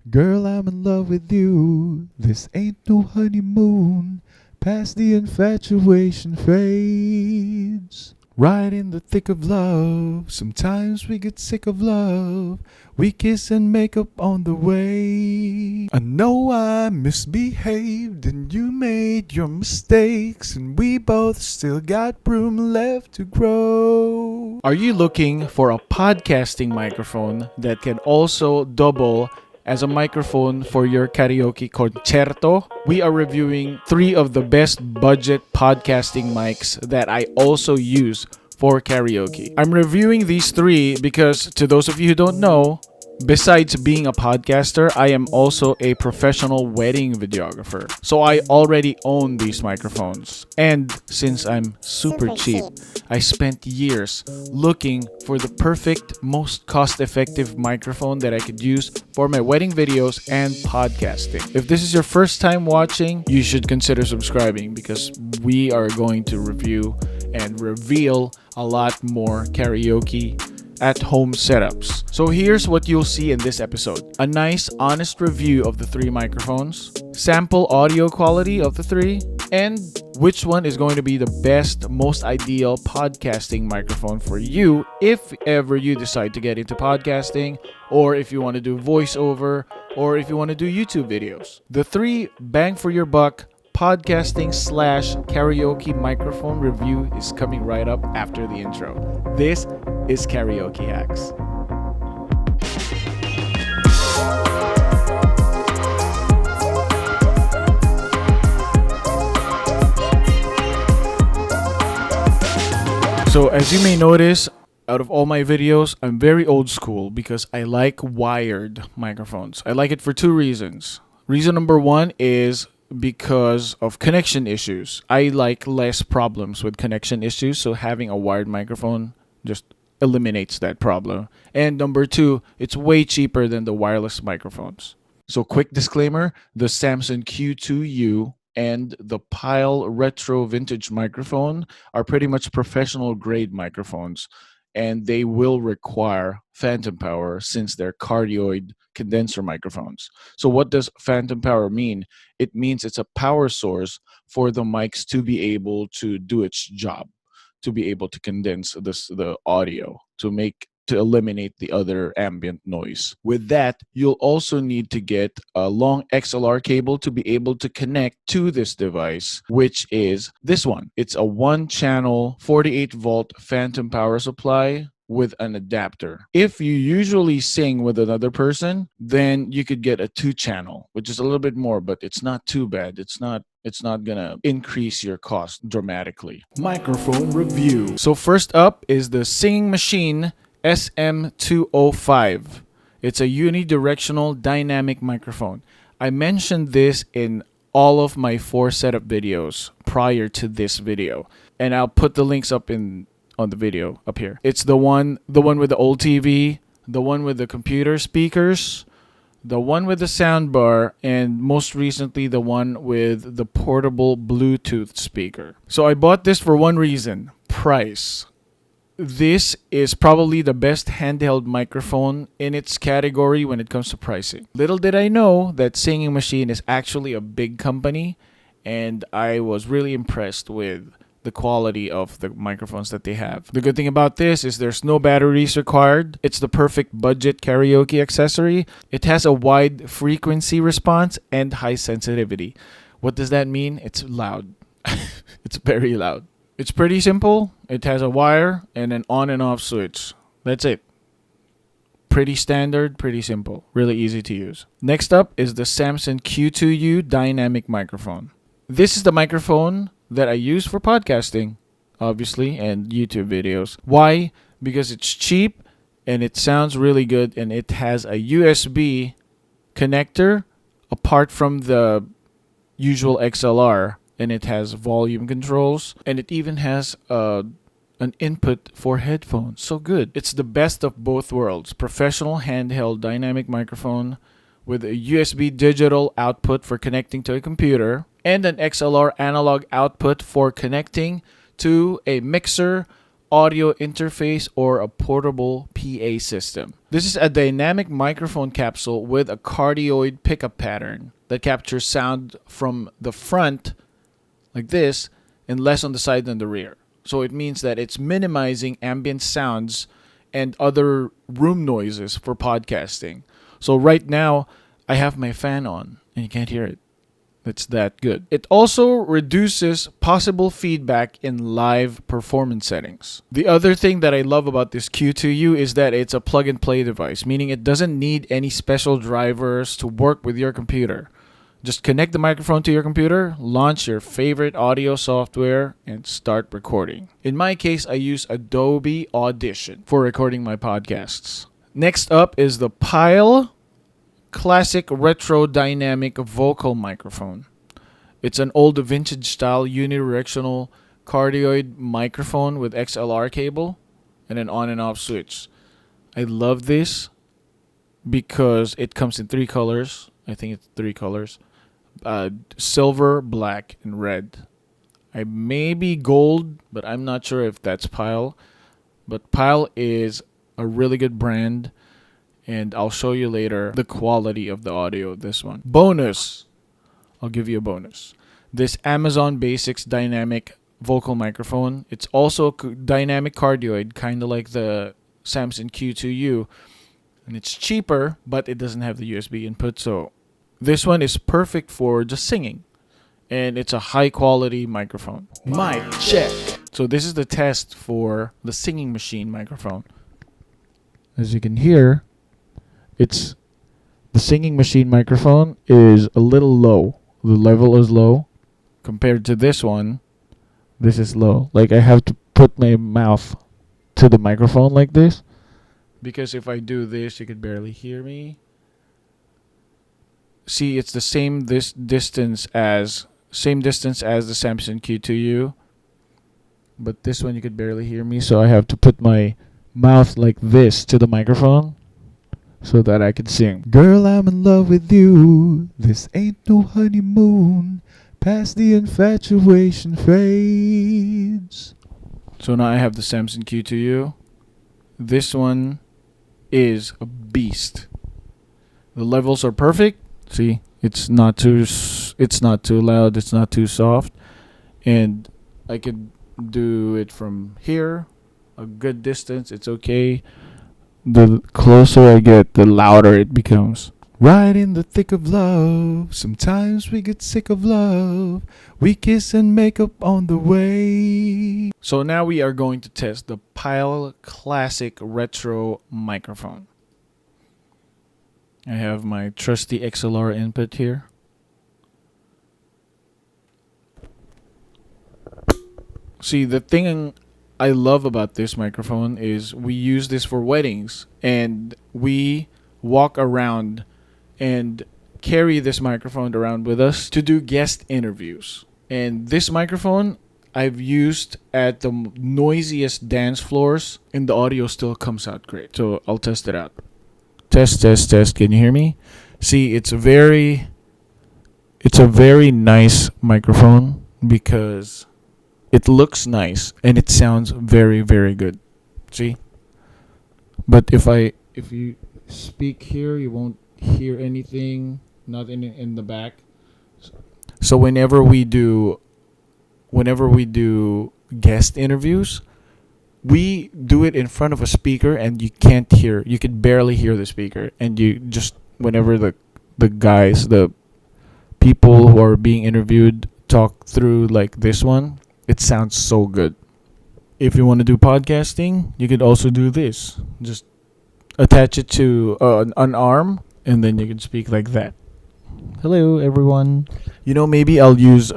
Girl, I'm in love with you. This ain't no honeymoon. Past the infatuation fades. Right in the thick of love. Sometimes we get sick of love. We kiss and make up on the way. I know I misbehaved and you made your mistakes, and we both still got room left to grow. Are you looking for a podcasting microphone that can also double as a microphone for your karaoke concerto? We are reviewing 3 of the best budget podcasting mics that I also use for karaoke. I'm reviewing these 3 because, to those of you who don't know, besides being a podcaster, I am also a professional wedding videographer. So I already own these microphones. And since I'm super cheap, I spent years looking for the perfect, most cost-effective microphone that I could use for my wedding videos and podcasting. If this is your first time watching, you should consider subscribing because we are going to review and reveal a lot more karaoke at home setups. So here's what you'll see in this episode. A nice, honest review of the 3 microphones, sample audio quality of the 3, and which one is going to be the best, most ideal podcasting microphone for you if ever you decide to get into podcasting, or if you want to do voiceover, or if you want to do YouTube videos. The 3 bang for your buck podcasting / karaoke microphone review is coming right up after the intro. This is Karaoke Hacks. So as you may notice, out of all my videos, I'm very old school because I like wired microphones. I like it for 2 reasons. Reason number 1 is because of connection issues. I like less problems with connection issues, so having a wired microphone just eliminates that problem. And number 2, it's way cheaper than the wireless microphones. So quick disclaimer, the Samson Q2U and the Pile Retro Vintage microphone are pretty much professional grade microphones, and they will require phantom power since they're cardioid condenser microphones. So what does phantom power mean? It means it's a power source for the mics to be able to do its job, to be able to condense the audio, to eliminate the other ambient noise. With that, you'll also need to get a long XLR cable to be able to connect to this device, which is this one. It's a 1-channel 48-volt phantom power supply with an adapter. If you usually sing with another person, then you could get a 2-channel, which is a little bit more, but it's not too bad. It's not gonna increase your cost dramatically. Microphone review. So first up is the Singing Machine SM205. It's a unidirectional dynamic microphone. I mentioned this in all of my 4 setup videos prior to this video, and I'll put the links up on the video up here. It's the one with the old TV, the one with the computer speakers, the one with the sound bar, and most recently the one with the portable Bluetooth speaker. So I bought this for one reason: price. This is probably the best handheld microphone in its category when it comes to pricing. Little did I know that Singing Machine is actually a big company, and I was really impressed with the quality of the microphones that they have. The good thing about this is there's no batteries required. It's the perfect budget karaoke accessory. It has a wide frequency response and high sensitivity. What does that mean? It's loud. It's very loud. It's pretty simple. It has a wire and an on and off switch. That's it. Pretty standard, pretty simple. Really easy to use. Next up is the Samson Q2U Dynamic microphone. This is the microphone that I use for podcasting, obviously, and YouTube videos. Why? Because it's cheap and it sounds really good, and it has a USB connector apart from the usual XLR, and it has volume controls, and it even has an input for headphones. So good. It's the best of both worlds. Professional handheld dynamic microphone with a USB digital output for connecting to a computer, and an XLR analog output for connecting to a mixer audio interface or a portable PA system. This is a dynamic microphone capsule with a cardioid pickup pattern that captures sound from the front, like this, and less on the side than the rear. So it means that it's minimizing ambient sounds and other room noises for podcasting. So right now, I have my fan on, and you can't hear it. It's that good. It also reduces possible feedback in live performance settings. The other thing that I love about this Q2U is that it's a plug-and-play device, meaning it doesn't need any special drivers to work with your computer. Just connect the microphone to your computer, launch your favorite audio software, and start recording. In my case, I use Adobe Audition for recording my podcasts. Next up is the Pyle Classic Retro Dynamic Vocal Microphone. It's an old vintage style unidirectional cardioid microphone with XLR cable and an on and off switch. I love this because it comes in three colors. I think it's three colors. Silver, black, and red. I may be gold, but I'm not sure if that's Pyle. But Pyle is a really good brand, and I'll show you later the quality of the audio of this one. Bonus! I'll give you a bonus. This Amazon Basics dynamic vocal microphone. It's also dynamic cardioid, kind of like the Samson Q2U. And it's cheaper, but it doesn't have the USB input, so this one is perfect for just singing. And it's a high quality microphone. Mic check. So this is the test for the singing machine microphone. As you can hear, the singing machine microphone is a little low. The level is low. Compared to this one, this is low. Like I have to put my mouth to the microphone like this. Because if I do this, you could barely hear me. See, it's the same distance as the Samson Q2U, but this one you could barely hear me, so I have to put my mouth like this to the microphone so that I can sing. Girl, I'm in love with you. This ain't no honeymoon. Past the infatuation fades. So now I have the Samson Q2U. This one is a beast. The levels are perfect. See, it's not too loud, it's not too soft, and I could do it from here, a good distance. It's okay. The closer I get, the louder it becomes. Right in the thick of love, sometimes we get sick of love. We kiss and make up on the way. So now we are going to test the Pyle Classic Retro microphone. I have my trusty XLR input here. See, the thing I love about this microphone is we use this for weddings, and we walk around and carry this microphone around with us to do guest interviews. And this microphone I've used at the noisiest dance floors, and the audio still comes out great. So I'll test it out. Test. Can you hear me? See, it's a very nice microphone because it looks nice and it sounds very, very good. See? But if you speak here, you won't hear anything, not in the back. So whenever we do guest interviews, we do it in front of a speaker, and you could barely hear the speaker, and you just, whenever the people who are being interviewed talk through like this one, it sounds so good. If you want to do podcasting, you could also do this. Just attach it to an arm, and then you can speak like that. Hello, everyone. Maybe I'll use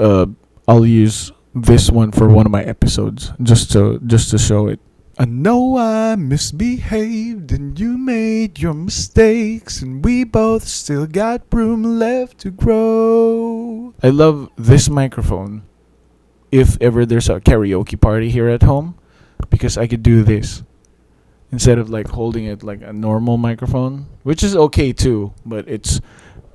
this one for one of my episodes, just to show it. I know I misbehaved and you made your mistakes, and we both still got room left to grow. I love this microphone if ever there's a karaoke party here at home, because I could do this instead of like holding it like a normal microphone, which is okay too, but it's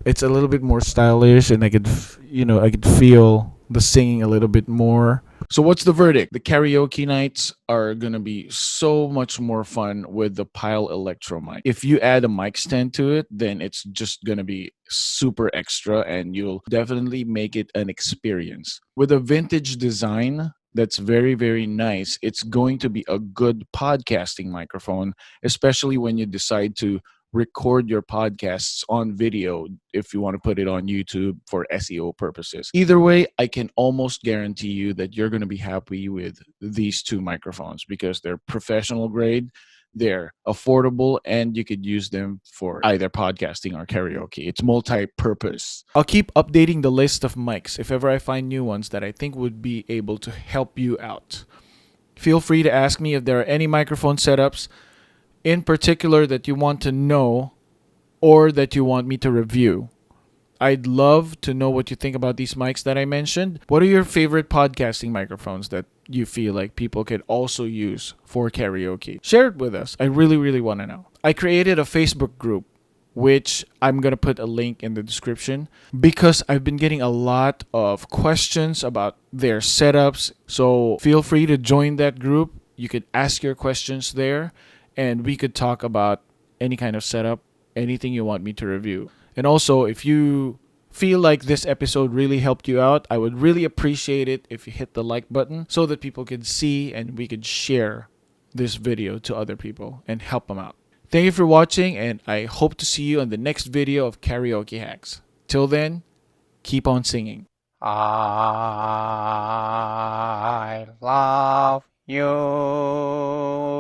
a little bit more stylish, and I could feel the singing a little bit more. So what's the verdict? The karaoke nights are gonna be so much more fun with the Pile Electro mic. If you add a mic stand to it, then it's just gonna be super extra and you'll definitely make it an experience. With a vintage design that's very, very nice, it's going to be a good podcasting microphone, especially when you decide to record your podcasts on video if you want to put it on YouTube for SEO purposes. Either way, I can almost guarantee you that you're going to be happy with these two microphones because they're professional grade, they're affordable, and you could use them for either podcasting or karaoke. It's multi-purpose. I'll keep updating the list of mics if ever I find new ones that I think would be able to help you out. Feel free to ask me if there are any microphone setups in particular that you want to know or that you want me to review. I'd love to know what you think about these mics that I mentioned. What are your favorite podcasting microphones that you feel like people could also use for karaoke? Share it with us. I really, really want to know. I created a Facebook group, which I'm going to put a link in the description because I've been getting a lot of questions about their setups. So feel free to join that group. You could ask your questions there and we could talk about any kind of setup, anything you want me to review. And also, if you feel like this episode really helped you out, I would really appreciate it if you hit the like button so that people could see and we could share this video to other people and help them out. Thank you for watching, and I hope to see you on the next video of Karaoke Hacks. Till then, keep on singing. I love you.